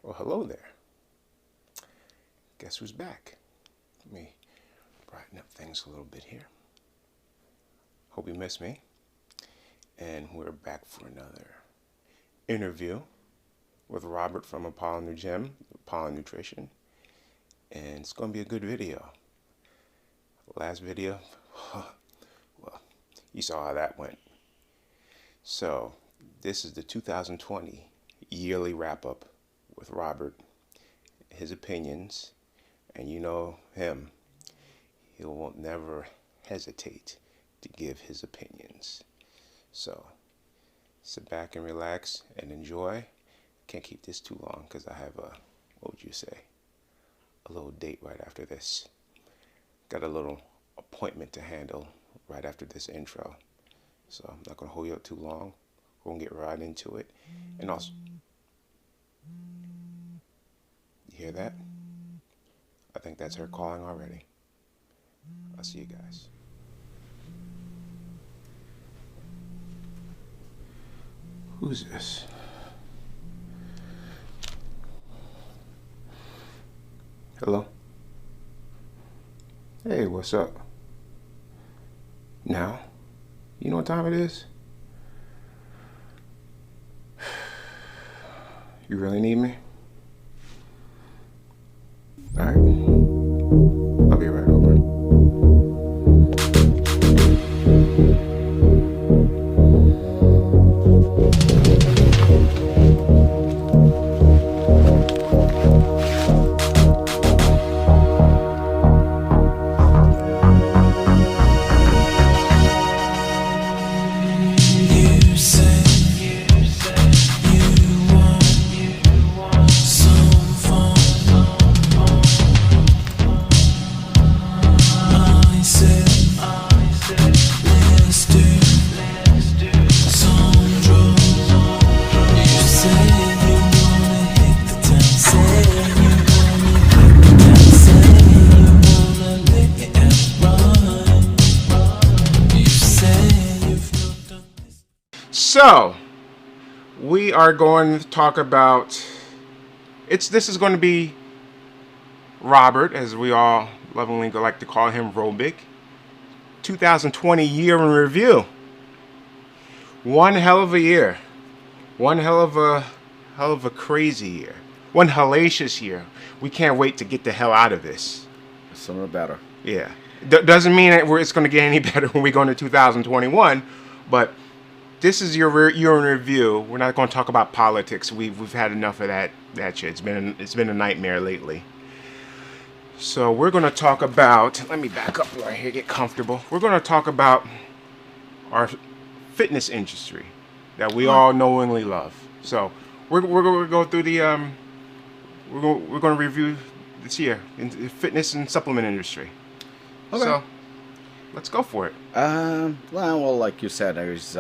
Well, hello there. Guess who's back? Let me brighten up things a little bit here. Hope you missed me. And we're back for another interview with Robert from Apollo New Gym, Apollo Nutrition. And it's going to be a good video. Last video, well, you saw how that went. So, this is the 2020 yearly wrap-up with Robert, his opinions, and you know him. He will never hesitate to give his opinions. So, sit back and relax and enjoy. Can't keep this too long because I have a little date right after this. Got a little appointment to handle right after this intro. So I'm not going to hold you up too long. We're going to get right into it. And also, you hear that? I think that's her calling already. I'll see you guys. Who's this? Hello? Hey, what's up? Now? You know what time it is? You really need me? Alright. I'll be right over. So, we are going to talk about, this is going to be Robert, as we all lovingly like to call him, Robik. 2020 year in review. One hell of a year. One hell of a crazy year. One hellacious year. We can't wait to get the hell out of this. Sooner better. Yeah. Doesn't mean that it's going to get any better when we go into 2021, but this is your year in review. We're not going to talk about politics. We've had enough of that shit. It's been a nightmare lately. So we're going to talk about. Let me back up right here. Get comfortable. We're going to talk about our fitness industry that we all knowingly love. So we're going to go through the. We're going to review this year in the fitness and supplement industry. Okay. So let's go for it. Well, like you said, there's.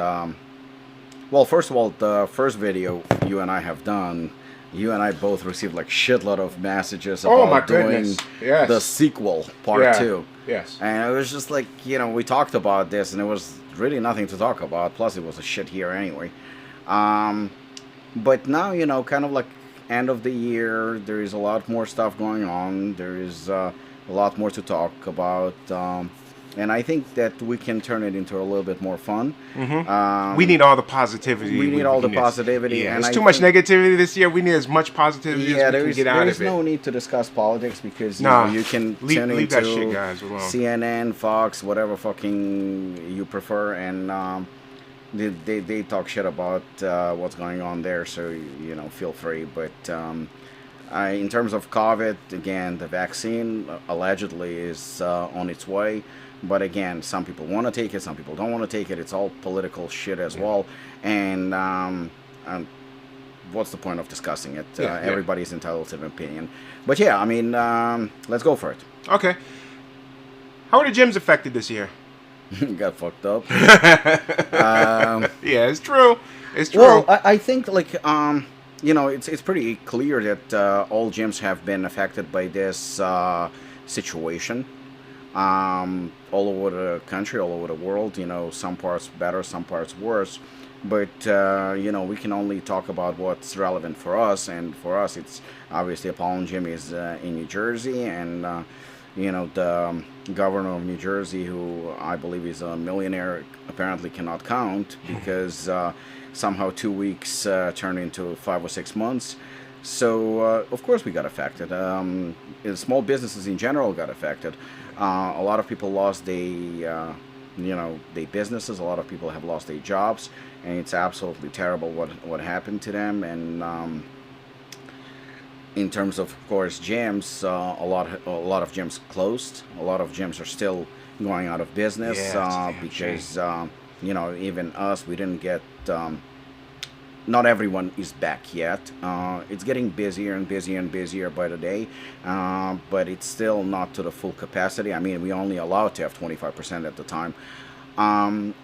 Well, first of all, the first video you and I have done, you and I both received like shitload of messages about doing the sequel part 2. Yes. And it was just like, we talked about this and it was really nothing to talk about. Plus, it was a shit year anyway. But now, kind of like end of the year, there is a lot more stuff going on. There is a lot more to talk about. And I think that we can turn it into a little bit more fun. Mm-hmm. We need all the positivity. We need all the positivity. Yeah, there's too much negativity this year. We need as much positivity as we can get out of it. There is no need to discuss politics because you can tune into that shit, guys, alone. CNN, Fox, whatever fucking you prefer, and they talk shit about what's going on there. So feel free. But in terms of COVID, again, the vaccine allegedly is on its way. But again, some people want to take it, some people don't want to take it. It's all political shit as well. And what's the point of discussing it? Everybody's entitled to an opinion. But yeah, I mean, let's go for it. Okay. How are the gyms affected this year? Got fucked up. Yeah, it's true. It's true. Well, I think like it's pretty clear that all gyms have been affected by this situation. All over the country, all over the world, some parts better, some parts worse. but we can only talk about what's relevant for us, and for us, it's obviously Apollon Gym is in New Jersey, and the governor of New Jersey, who I believe is a millionaire, apparently cannot count because somehow 2 weeks turned into 5 or 6 months. So of course we got affected. Small businesses in general got affected. A lot of people lost their businesses. A lot of people have lost their jobs, and it's absolutely terrible what happened to them. And in terms of course, gyms, a lot of gyms closed. A lot of gyms are still going out of business because even us, we didn't get. Not everyone is back yet. It's getting busier and busier and busier by the day, but it's still not to the full capacity. I mean, we only allowed to have 25% at the time.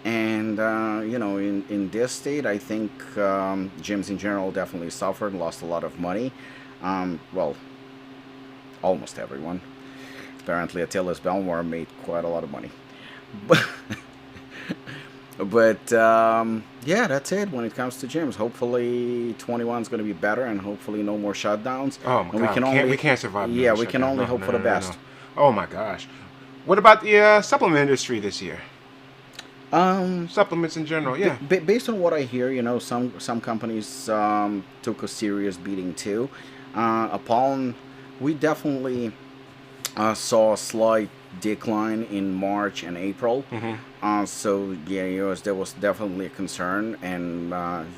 In this state, I think gyms in general definitely suffered, lost a lot of money. Well, almost everyone. Apparently, Attila's Belmore made quite a lot of money. But that's it when it comes to gyms. Hopefully, 21 is going to be better, and hopefully, no more shutdowns. Oh my God, we can't survive. Yeah, we can only hope for the best. No. Oh my gosh, what about the supplement industry this year? Supplements in general, yeah. Based on what I hear, some companies took a serious beating too. Apollon, we definitely saw a slight decline in March and April. So yeah, there was definitely a concern, and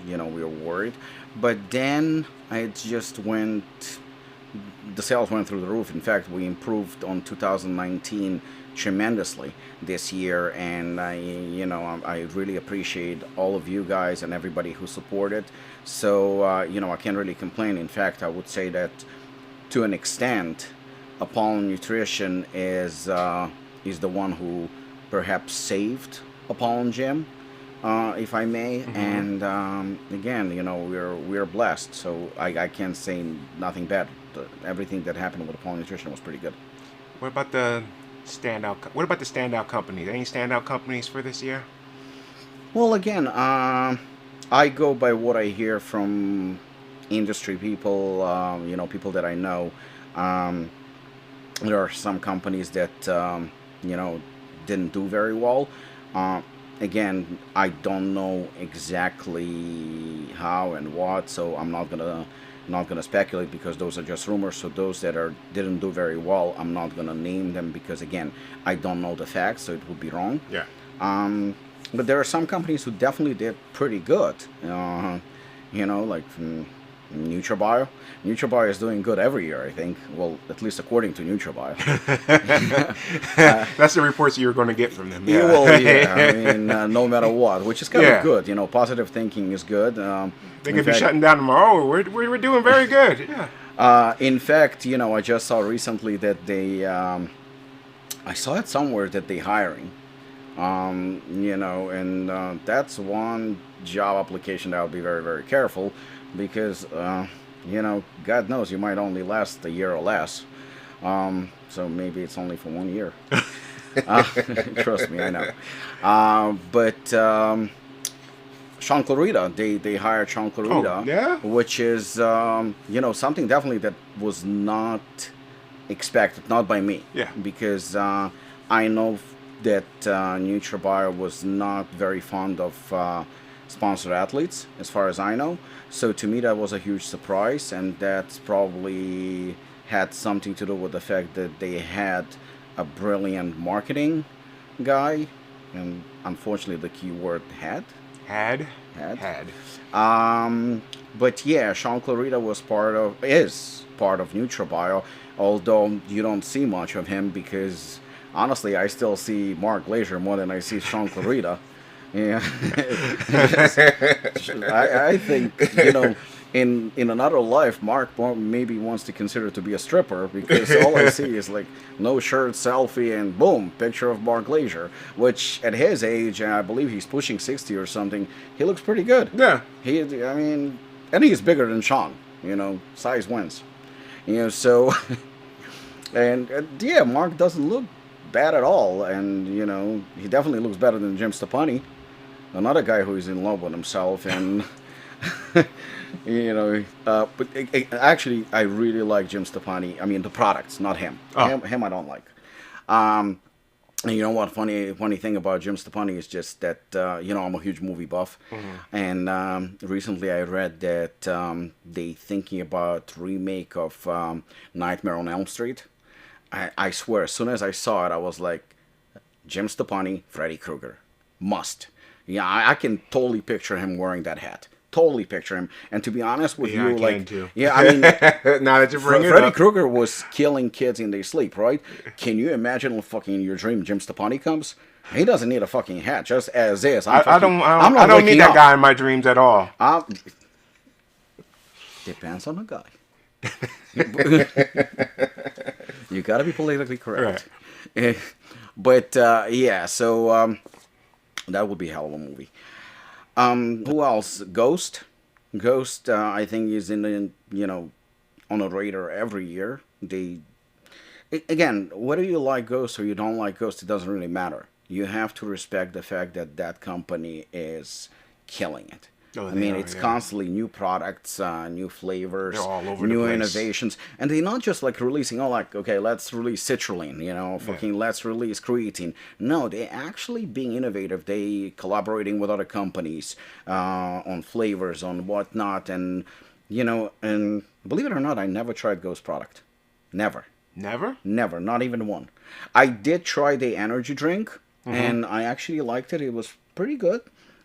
we were worried. But then it just the sales went through the roof. In fact, we improved on 2019 tremendously this year, and I really appreciate all of you guys and everybody who supported. So I can't really complain. In fact, I would say that to an extent, Apollon Nutrition is the one who perhaps saved Apollon Gym, if I may. And again, we're blessed, so I can't say nothing bad. Everything that happened with Apollon Nutrition was pretty good. What about the standout companies? Any standout companies for this year? Well, again, I go by what I hear from industry people, people that I know. There are some companies that didn't do very well. Again, I don't know exactly how and what, so I'm not gonna speculate because those are just rumors. So those that didn't do very well, I'm not gonna name them because again, I don't know the facts, so it would be wrong. Yeah. But there are some companies who definitely did pretty good. Like NutraBio. NutraBio is doing good every year, I think. Well, at least according to NutraBio. That's the reports you're going to get from them. Yeah. Well, yeah. I mean, no matter what, which is kind of good. Positive thinking is good. They could be shutting down tomorrow. We're doing very good. Yeah. In fact, I just saw recently that they. I saw it somewhere that they hiring. And that's one job application that I'll be very, very careful because, God knows you might only last a year or less. So maybe it's only for 1 year. Trust me, I know. But Sean Clarita, they hired Sean Clarita, which is, something definitely that was not expected, not by me. Yeah. Because I know that NutraBio was not very fond of sponsored athletes, as far as I know. So to me, that was a huge surprise, and that's probably had something to do with the fact that they had a brilliant marketing guy, and unfortunately, the key word had. But yeah, Sean Clarita is part of NutraBio, although you don't see much of him because honestly, I still see Mark Glazier more than I see Sean Clarita. Yeah, I think in another life, Mark maybe wants to consider to be a stripper because all I see is like no shirt, selfie, and boom, picture of Mark Glazier. Which at his age, and I believe he's pushing 60 or something, he looks pretty good. Yeah, and he's bigger than Sean. Size wins. So and yeah, Mark doesn't look bad at all, and he definitely looks better than Jim Stepani. another guy who is in love with himself, and but actually, I really like Jim Stepani. I mean, the products, not him. Oh. Him I don't like. And you know what? Funny thing about Jim Stepani is just that I'm a huge movie buff, and recently I read that they thinking about remake of Nightmare on Elm Street. I swear, as soon as I saw it, I was like, Jim Stepani, Freddy Krueger, must. Yeah, I can totally picture him wearing that hat. Totally picture him. And to be honest with you, I like, can too. yeah, I mean, now that you bring it Freddy up, Krueger was killing kids in their sleep, right? Can you imagine fucking in your dream Jim Stepani comes? He doesn't need a fucking hat, just as is. I don't need that guy in my dreams at all. Depends on the guy. You got to be politically correct. Right. But yeah, so that would be a hell of a movie. Who else? Ghost. Ghost, I think, is in the, on a radar every year. Again, whether you like Ghost or you don't like Ghost, it doesn't really matter. You have to respect the fact that that company is killing it. Oh, I mean, it's constantly new products, new flavors, new innovations. And they're not just like releasing, okay, let's release citrulline, let's release creatine. No, they're actually being innovative. They collaborating with other companies on flavors, on whatnot. And, and believe it or not, I never tried Ghost product. Never. Never? Never, not even one. I did try the energy drink, and I actually liked it. It was pretty good.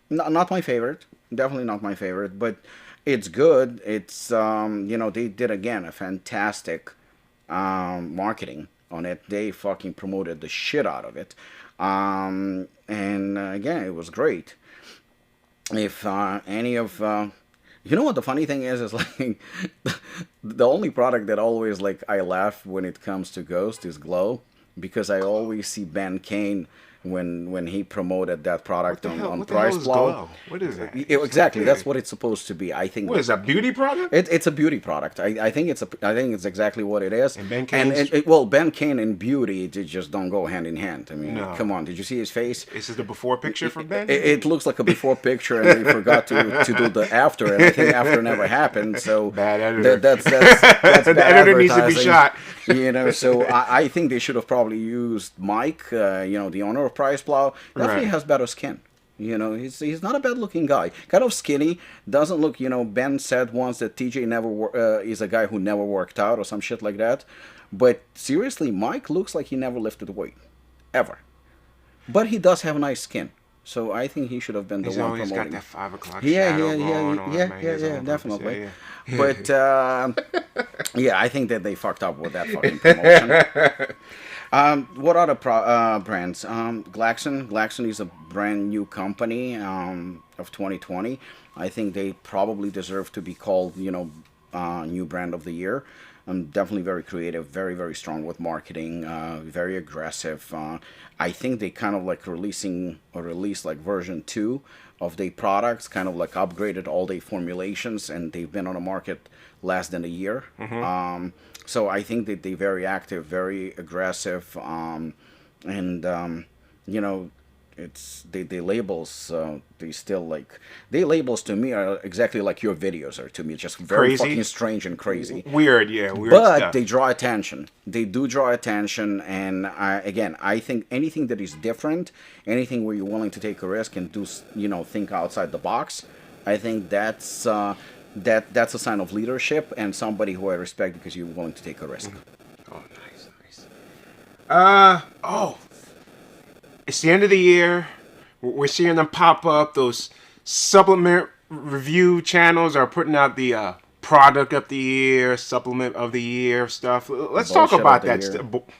Not my favorite. Definitely not my favorite, but it's good. It's, they did, again, a fantastic marketing on it. They fucking promoted the shit out of it. And, again, it was great. If any of... you know what the funny thing is like, the only product that always, like, I laugh when it comes to Ghost is Glow, because I always see Ben Kane... When he promoted that product on Price Plow. What is that? Exactly, that's what it's supposed to be. I think. What is that, beauty product? It's a beauty product. I think it's exactly what it is. And Ben Kane. Ben Kane and beauty, they just don't go hand in hand. I mean, come on, did you see his face? Is this the before picture from Ben? It looks like a before picture, and they forgot to do the after, and I think after never happened. So bad editor. That's the bad editor needs to be shot. So I think they should have probably used Mike, the owner of Price Plow. Definitely has better skin. He's not a bad looking guy. Kind of skinny. Doesn't look. Ben said once that TJ is a guy who never worked out or some shit like that. But seriously, Mike looks like he never lifted weight, ever. But he does have nice skin. So I think he should have been the one promoting. He's got that 5 o'clock shadow going on. Yeah, definitely. But I think that they fucked up with that fucking promotion. What other brands? Glaxon. Glaxon is a brand new company of 2020. I think they probably deserve to be called, new brand of the year. Definitely very creative, very, very strong with marketing, very aggressive. I think they kind of like released like version 2 of their products, kind of like upgraded all their formulations, and they've been on the market less than a year. So I think that they're very active, very aggressive, and it's they labels. They still like they labels to me are exactly like your videos are to me, just very fucking strange and crazy. Weird But stuff. they draw attention. They do draw attention, and I think anything that is different, anything where you're willing to take a risk and do think outside the box, I think that's a sign of leadership and somebody who I respect because you're willing to take a risk. Oh, nice. It's the end of the year. We're seeing them pop up. Those supplement review channels are putting out the product of the year, supplement of the year stuff. Let's talk about that.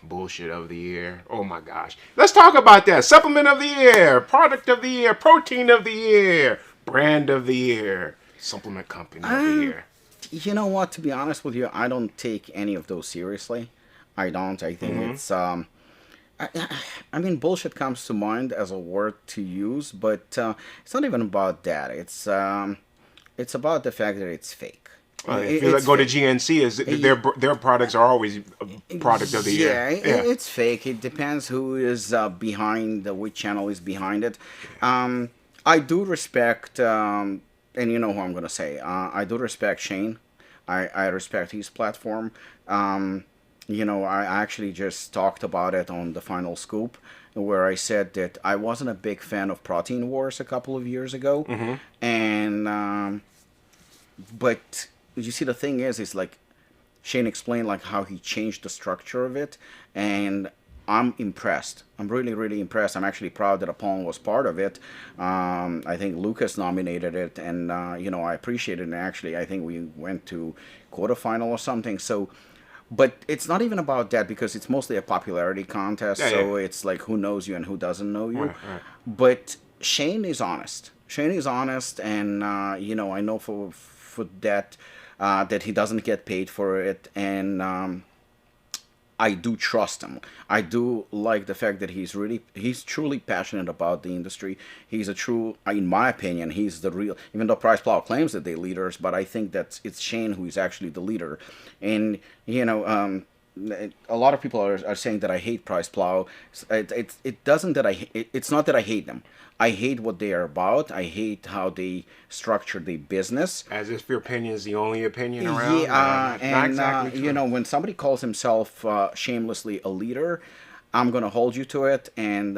Bullshit of the year. Oh my gosh. Let's talk about that. Supplement of the year, product of the year, protein of the year, brand of the year, supplement company of the year. You know what? To be honest with you, I don't take any of those seriously. I don't. I think it's... I mean, bullshit comes to mind as a word to use, but it's not even about that. It's about the fact that it's fake. If you go to GNC, their products are always a product of the year. Yeah, it's fake. It depends who is behind, which channel is behind it. I do respect, and you know who I'm gonna say. I do respect Shane. I respect his platform. Um, I actually just talked about it on the Final Scoop, where I said that I wasn't a big fan of Protein Wars a couple of years ago, Mm-hmm. and but you see, the thing is like Shane explained like how he changed the structure of it, and I'm impressed. I'm really, really impressed. I'm actually proud that Apollon was part of it. I think Lucas nominated it, and I appreciate it. And actually, I think we went to quarterfinal or something. So, but it's not even about that because it's mostly a popularity contest. Yeah, yeah. So it's like who knows you and who doesn't know you. Right, right. But Shane is honest. Shane is honest, and I know for that that he doesn't get paid for it, and I do trust him. I do like the fact that he's truly passionate about the industry. He's a true, in my opinion, he's the real. Even though Price Plow claims that they're leaders, but I think that it's Shane who is actually the leader. And a lot of people are saying that I hate Price Plow. It doesn't that it's not that I hate them. I hate what they are about. I hate how they structure the business. As if your opinion is the only opinion around. Yeah, Not exactly true. when somebody calls himself shamelessly a leader, I'm gonna hold you to it. And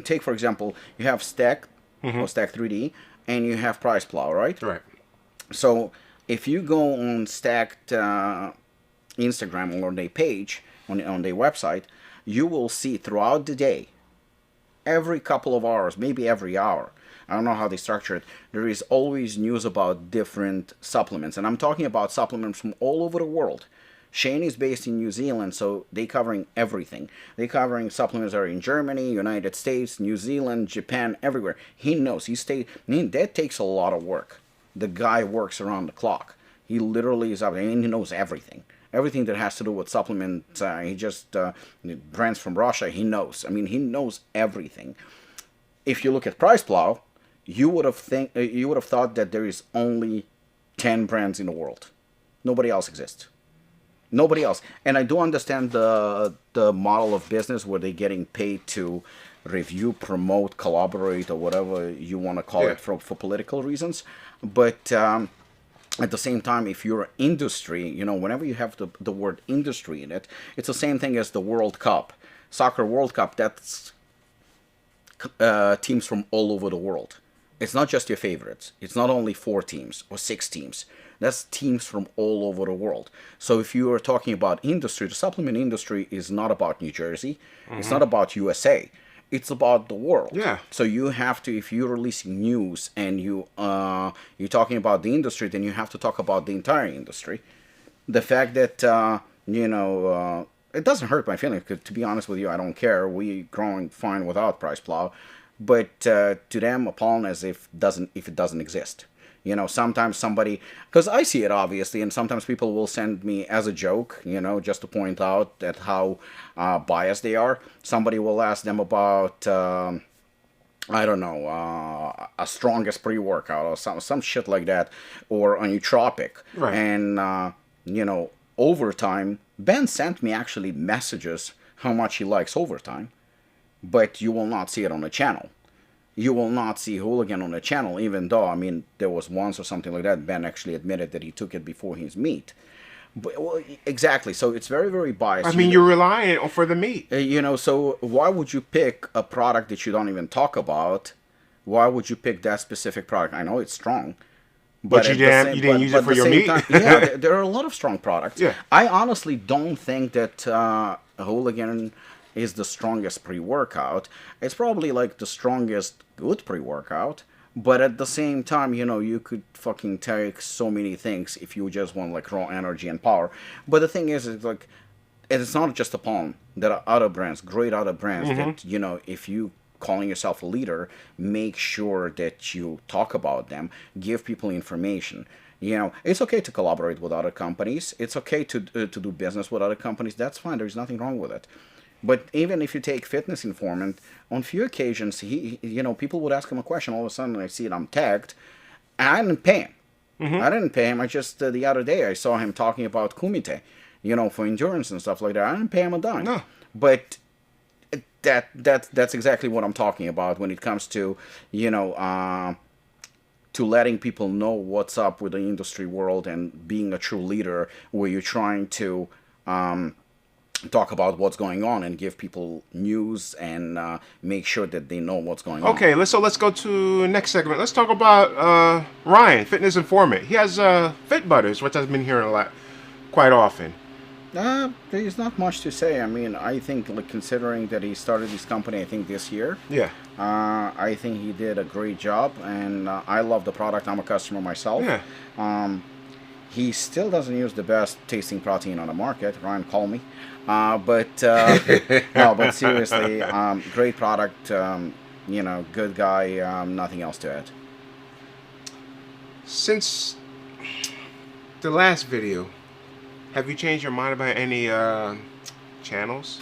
take for example, you have Stack or Stack 3D, and you have Price Plow, right? Right. So if you go on Stacked Instagram or their page on their website, you will see throughout the day, every couple of hours, maybe every hour. I don't know how they structure it. There is always news about different supplements, and I'm talking about supplements from all over the world. Shane is based in New Zealand, so they covering everything. They covering supplements that are in Germany, United States, New Zealand, Japan, everywhere. He knows. That takes a lot of work. The guy works around the clock. He literally is up there, and he knows everything. Everything that has to do with supplements, he just brands from Russia. He knows. He knows everything. If you look at Price Plow, you would have thought that there is only 10 brands in the world. Nobody else exists. Nobody else. And I do understand the model of business where they're getting paid to review, promote, collaborate, or whatever you want to call it for political reasons. But at the same time, if you're industry, whenever you have the word industry in it, it's the same thing as the World Cup. Soccer World Cup, that's teams from all over the world. It's not just your favorites. It's not only 4 teams or 6 teams. That's teams from all over the world. So if you are talking about industry, the supplement industry is not about New Jersey. Mm-hmm. It's not about USA. It's about the world. Yeah. So you have to, if you're releasing news and you're talking about the industry, then you have to talk about the entire industry. The fact that it doesn't hurt my feelings. Because to be honest with you, I don't care. We growing fine without Price Plow, but to them, Apollon as if it doesn't exist. Sometimes somebody, because I see it obviously, and sometimes people will send me as a joke, just to point out that how biased they are. Somebody will ask them about, I don't know, a strongest pre-workout or some shit like that, or a nootropic. Right. And, overtime, Ben sent me actually messages how much he likes overtime, but you will not see it on the channel. You will not see Hooligan on the channel, even though, there was once or something like that, Ben actually admitted that he took it before his meet. But, well, exactly, so it's very, very biased. You're relying for the meat. So why would you pick a product that you don't even talk about? Why would you pick that specific product? I know it's strong. But you didn't use it for your meat? Yeah, there are a lot of strong products. Yeah. I honestly don't think that Hooligan is the strongest pre-workout. It's probably like the strongest good pre-workout. But at the same time, you could fucking take so many things if you just want like raw energy and power. But the thing is, it's like, it's not just Apollon. There are other brands, great other brands that, if you calling yourself a leader, make sure that you talk about them, give people information. It's okay to collaborate with other companies. It's okay to do business with other companies. That's fine. There's nothing wrong with it. But even if you take Fitness Informant, on few occasions, people would ask him a question. All of a sudden, I see it, I'm tagged. And I didn't pay him. Mm-hmm. I didn't pay him. I just, the other day, I saw him talking about Kumite, for endurance and stuff like that. I didn't pay him a dime. No. But that's exactly what I'm talking about when it comes to, you know, to letting people know what's up with the industry world and being a true leader, where you're trying to talk about what's going on and give people news and make sure that they know what's going on. Okay, let's go to next segment. Let's talk about Ryan, fitness informant. He has Fit Butters, which I've been hearing a lot, quite often. There's not much to say. I mean, I think, like, considering that he started this company, I think this year. Yeah. I think he did a great job, and I love the product. I'm a customer myself. Yeah. He still doesn't use the best tasting protein on the market. Ryan, call me. No, but seriously, great product. Good guy. Nothing else to add. Since the last video, have you changed your mind about any channels?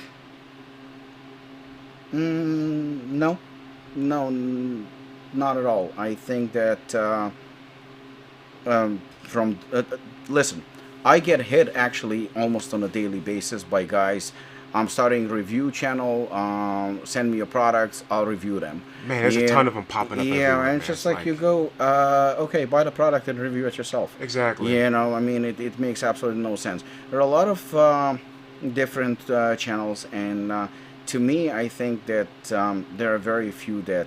No, not at all. I think that listen, I get hit actually almost on a daily basis by guys. I'm starting a review channel. Send me your products. I'll review them. Man, there's a ton of them popping up. Yeah, and it's just like you go, okay, buy the product and review it yourself. Exactly. You know, I mean, it makes absolutely no sense. There are a lot of different channels, and to me, I think that there are very few that,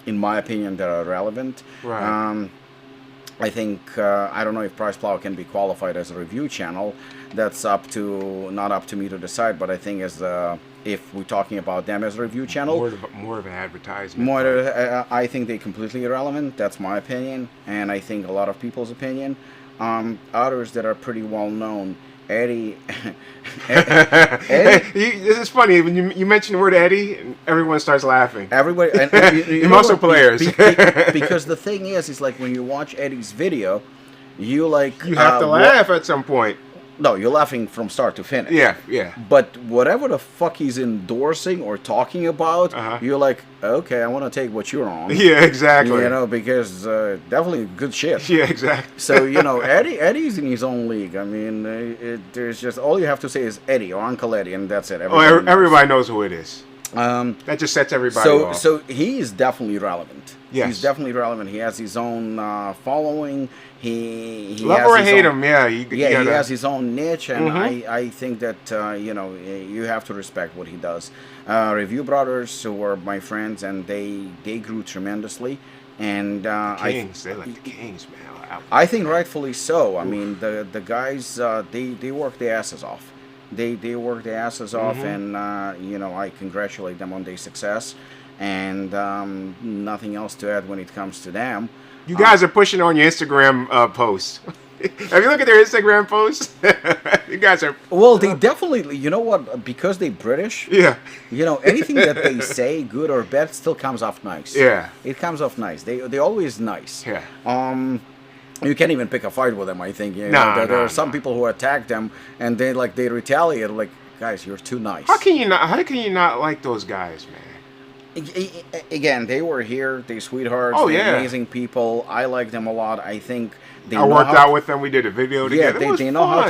in my opinion, that are relevant. Right. I think I don't know if Price Plow can be qualified as a review channel. That's not up to me to decide. But I think if we're talking about them as a review channel, more of an advertisement. I think they're completely irrelevant. That's my opinion, and I think a lot of people's opinion. Others that are pretty well known. Eddie. This is funny. When you mention the word Eddie, and everyone starts laughing. Everybody. And you muscle players. Because the thing is like when you watch Eddie's video, you have to laugh at some point. No, you're laughing from start to finish. Yeah. But whatever the fuck he's endorsing or talking about, you're like, okay, I want to take what you're on. Yeah, exactly. You know, because definitely good shit. Yeah, exactly. So, Eddie's in his own league. I mean, there's just, all you have to say is Eddie or Uncle Eddie, and that's it. Everybody knows who it is. That just sets everybody off. So he is definitely relevant. Yes. He's definitely relevant. He has his own following. He love has or his hate own, him, he has his own niche, and I think that you have to respect what he does. Review Brothers, who were my friends, and they grew tremendously. And Kings, they're like the Kings, man. I think rightfully so. I mean, the guys they work their asses off. They work their asses off, and I congratulate them on their success. And nothing else to add when it comes to them. You guys are pushing on your Instagram posts. Have you looked at their Instagram posts? You guys are... Well, they definitely... You know what? Because they're British... Yeah. Anything that they say, good or bad, still comes off nice. Yeah. It comes off nice. They're always nice. Yeah. You can't even pick a fight with them, I think. There are some people who attack them, and they retaliate. Like, guys, you're too nice. How can you not like those guys, man? Again, they were here. They're sweethearts. Oh, they're yeah. amazing people. I like them a lot. I think I worked out with them. We did a video together. Yeah, they know how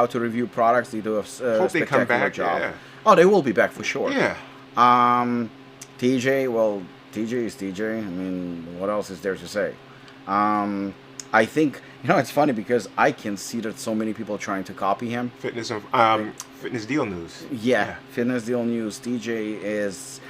to review products. They do a spectacular job. Yeah. Oh, they will be back for sure. Yeah. TJ, well, TJ is TJ. I mean, what else is there to say? I think it's funny because I can see that so many people are trying to copy him. Fitness Deal News. Yeah, Fitness Deal News. TJ is.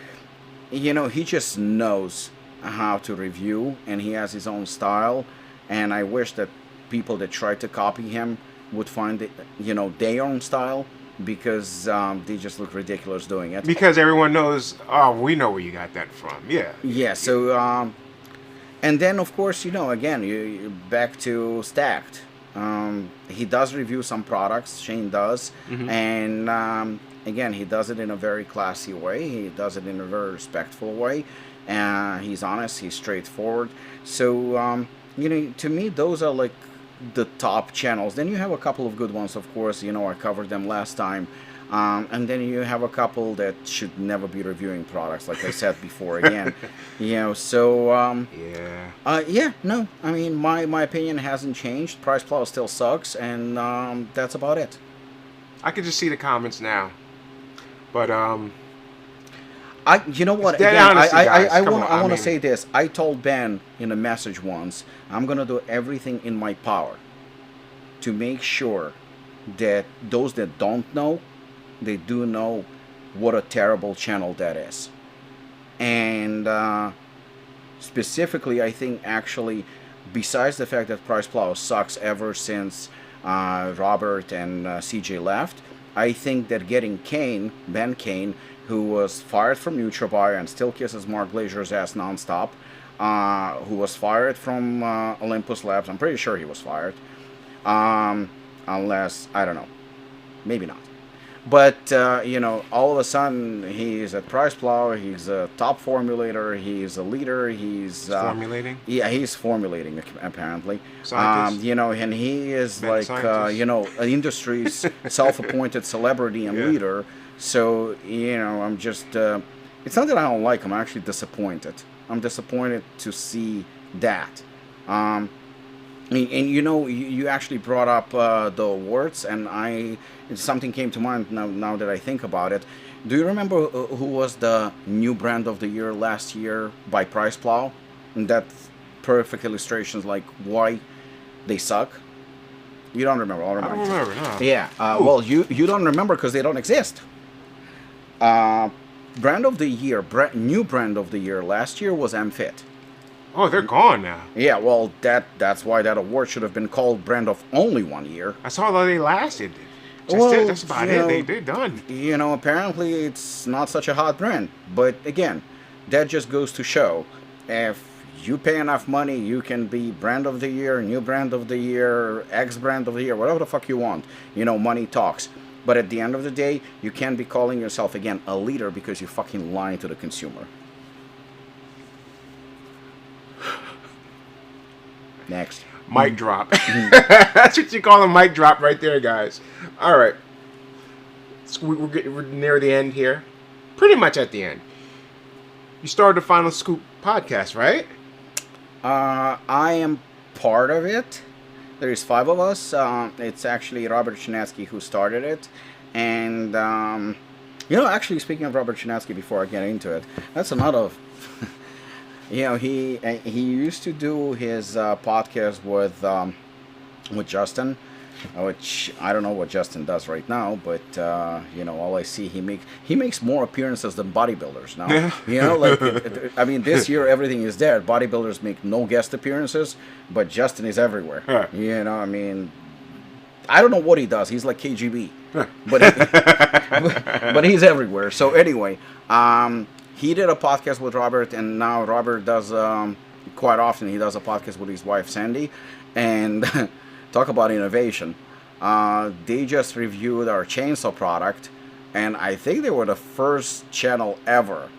He just knows how to review, and he has his own style. And I wish that people that try to copy him would find their own style, because they just look ridiculous doing it. Because everyone knows, we know where you got that from. Yeah. Yeah. So, and then of course, again, you back to Stacked. He does review some products. Shane does, and. Again, he does it in a very classy way. He does it in a very respectful way. He's honest. He's straightforward. So, to me, those are like the top channels. Then you have a couple of good ones, of course. I covered them last time. And then you have a couple that should never be reviewing products, like I said before. Again, So. No. I mean, my opinion hasn't changed. Price Plow still sucks, and that's about it. I can just see the comments now. But You know what? Dead Again, honesty, guys. I Come want, on, I I want to mean, say this. I told Ben in a message once, I'm gonna do everything in my power to make sure that those that don't know, they do know what a terrible channel that is. And specifically, I think actually, besides the fact that Price Plow sucks ever since Robert and CJ left, I think that getting Ben Kane, who was fired from NutraBuy and still kisses Mark Glazer's ass nonstop, who was fired from Olympus Labs, I'm pretty sure he was fired, unless, I don't know, maybe not. But all of a sudden he's at Price Plow. He's a top formulator. He's a leader. He's formulating. Yeah, he's formulating apparently. Scientist. And he is Ben like an industry's self-appointed celebrity and Yeah. leader. So I'm just. It's not that I don't like him. I'm actually disappointed. I'm disappointed to see that. And you actually brought up the awards, and something came to mind now that I think about it. Do you remember who was the new brand of the year last year by Price Plow? And that's perfect illustrations like why they suck. You don't remember? I'll I remind don't you. remember. No. Yeah. Well, you don't remember because they don't exist. Brand of the year, new brand of the year last year was Amfit. Oh, they're gone now. Yeah, well, that's why that award should have been called Brand of Only 1 Year. That's all they lasted. Well, That's about you know, it. They're done. Apparently it's not such a hot brand. But again, that just goes to show if you pay enough money, you can be Brand of the Year, New Brand of the Year, X Brand of the Year, whatever the fuck you want. Money talks. But at the end of the day, you can't be calling yourself, again, a leader because you're fucking lying to the consumer. Next. Mic drop. That's what you call a mic drop right there, guys. All right. So we're near the end here. Pretty much at the end. You started the Final Scoop podcast, right? I am part of it. There's 5 of us. It's actually Robert Chinatsky who started it. And, actually, speaking of Robert Chinatsky, before I get into it, that's another... he used to do his podcast with Justin, which I don't know what Justin does right now, but all I see he makes more appearances than bodybuilders now. This year everything is there. Bodybuilders make no guest appearances, but Justin is everywhere. Huh. I don't know what he does. He's like KGB, but he's everywhere. So anyway, he did a podcast with Robert, and now Robert does quite often. He does a podcast with his wife Sandy, and talk about innovation. They just reviewed our chainsaw product, and I think they were the first channel ever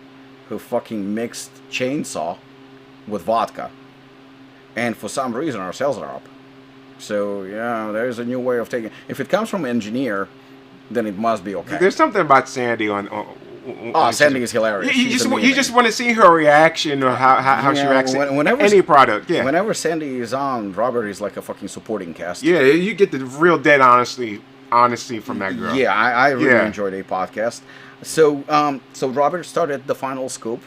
who fucking mixed chainsaw with vodka. And for some reason, our sales are up. So there's a new way of taking. If it comes from an engineer, then it must be okay. There's something about Sandy on Sandy is hilarious. You just want to see her reaction or how she reacts to any product. Yeah. Whenever Sandy is on, Robert is like a fucking supporting cast. Yeah, you get the real dead honesty from that girl. Yeah, I really enjoyed a podcast. So Robert started the Final Scoop,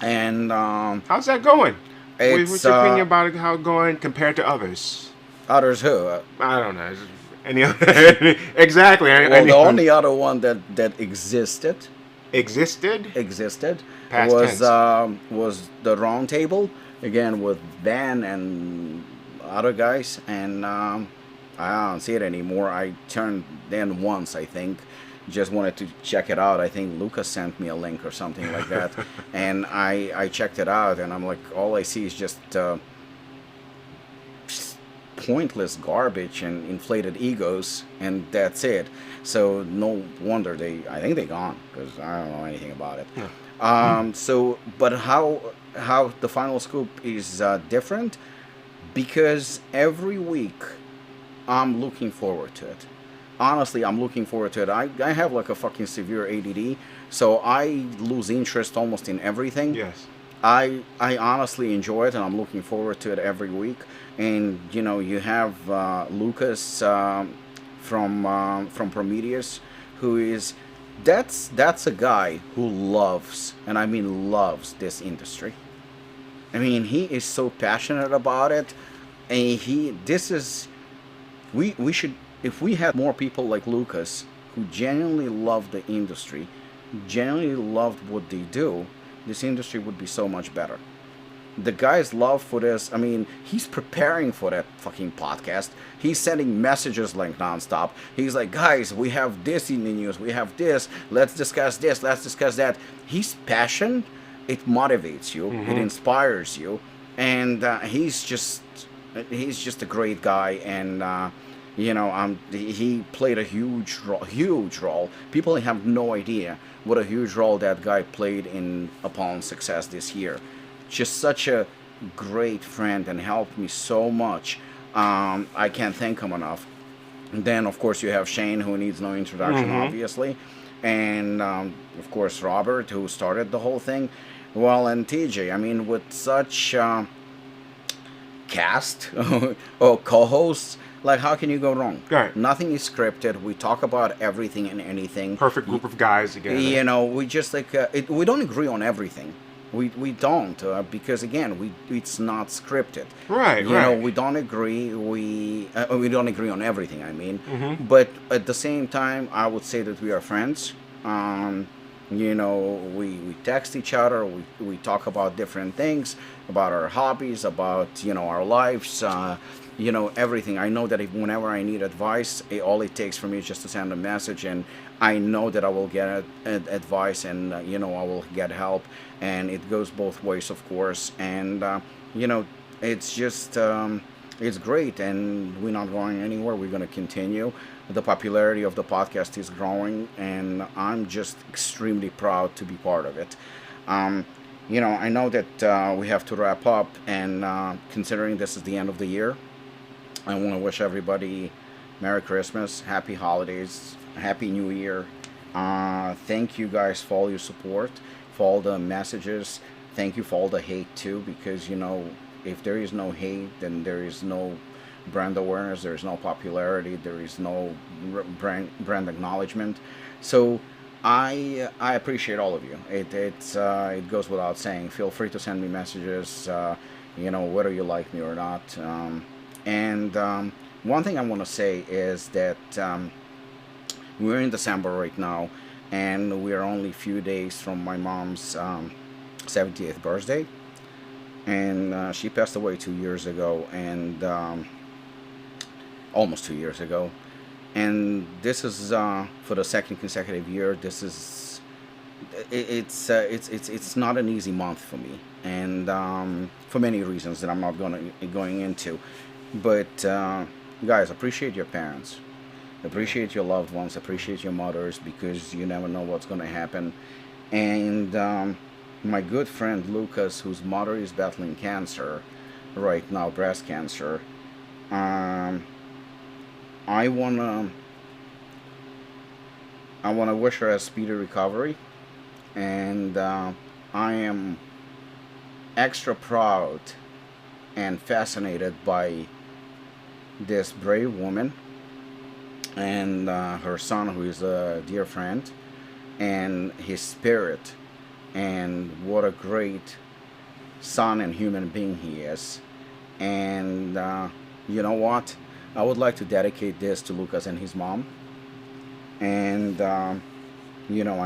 and how's that going? What's your opinion about how it's going compared to others? Others who? I don't know. Any other? Exactly. Well, the only other one that existed Past was the Round Table, again with Ben and other guys, and I don't see it anymore. I turned in once, I think, just wanted to check it out. I think Lucas sent me a link or something like that, and I checked it out, and I'm like, all I see is just pointless garbage and inflated egos, and that's it. So no wonder I think they're gone, because I don't know anything about it. Yeah. But how the Final Scoop is different, because every week I'm looking forward to it. Honestly, I'm looking forward to it. I have like a fucking severe ADD, so I lose interest almost in everything. Yes. I honestly enjoy it, and I'm looking forward to it every week. And you have Lucas from Prometheus, who is that's a guy who loves, and I mean loves, this industry. I mean, he is so passionate about it, and he this is we should, if we had more people like Lucas who genuinely love the industry, genuinely loved what they do, this industry would be so much better. The guy's love for this, I mean, he's preparing for that fucking podcast. He's sending messages like nonstop. He's like, guys, we have this in the news, we have this, let's discuss that. His passion, it motivates you, it inspires you, and he's just a great guy, and he played a huge role. People have no idea what a huge role that guy played in Apollon's success this year. Just such a great friend and helped me so much. I can't thank him enough. And then, of course, you have Shane, who needs no introduction, obviously. And, of course, Robert, who started the whole thing. Well, and TJ, I mean, with such cast or co-hosts, like, how can you go wrong? Right. Nothing is scripted. We talk about everything and anything. Perfect group of guys together. We just like we don't agree on everything. We don't because again it's not scripted. Right. We don't agree. We don't agree on everything. I mean, but at the same time, I would say that we are friends. We text each other. We talk about different things, about our hobbies, about our lives. Everything. I know that whenever I need advice, all it takes for me is just to send a message, and I know that I will get advice, and I will get help, and it goes both ways, of course. And it's just it's great, and we're not going anywhere. We're going to continue. The popularity of the podcast is growing, and I'm just extremely proud to be part of it. I know that we have to wrap up, and considering this is the end of the year, I want to wish everybody Merry Christmas, Happy Holidays, Happy New Year. Thank you guys for all your support, for all the messages. Thank you for all the hate too, because if there is no hate, then there is no brand awareness, there is no popularity, there is no brand acknowledgement. So I appreciate all of you. It goes without saying. Feel free to send me messages, whether you like me or not. And one thing I want to say is that we're in December right now, and we're only a few days from my mom's 70th birthday. And she passed away 2 years ago, and almost 2 years ago. And this is for the second consecutive year. This is it's not an easy month for me, and for many reasons that I'm not going into. But guys, appreciate your parents, appreciate your loved ones, appreciate your mothers, because you never know what's going to happen. And my good friend Lucas, whose mother is battling cancer right now, breast cancer, I wanna wish her a speedy recovery, and I am extra proud and fascinated by this brave woman and her son, who is a dear friend, and his spirit, and what a great son and human being he is. And you know what? I would like to dedicate this to Lucas and his mom. And I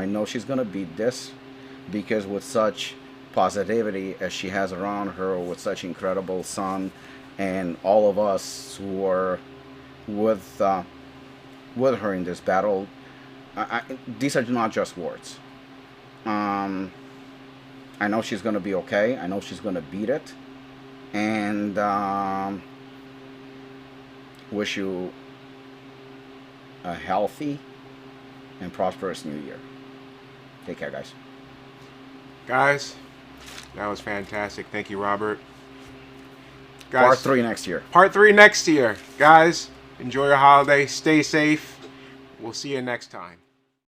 know she's gonna beat this, because with such positivity as she has around her, with such incredible son, and all of us who are with her in this battle, these are not just words. I know she's gonna be okay. I know she's gonna beat it, and wish you a healthy and prosperous new year. Take care, guys. Guys, that was fantastic. Thank you, Robert. Guys, Part 3 next year. Part 3 next year. Guys, enjoy your holiday. Stay safe. We'll see you next time.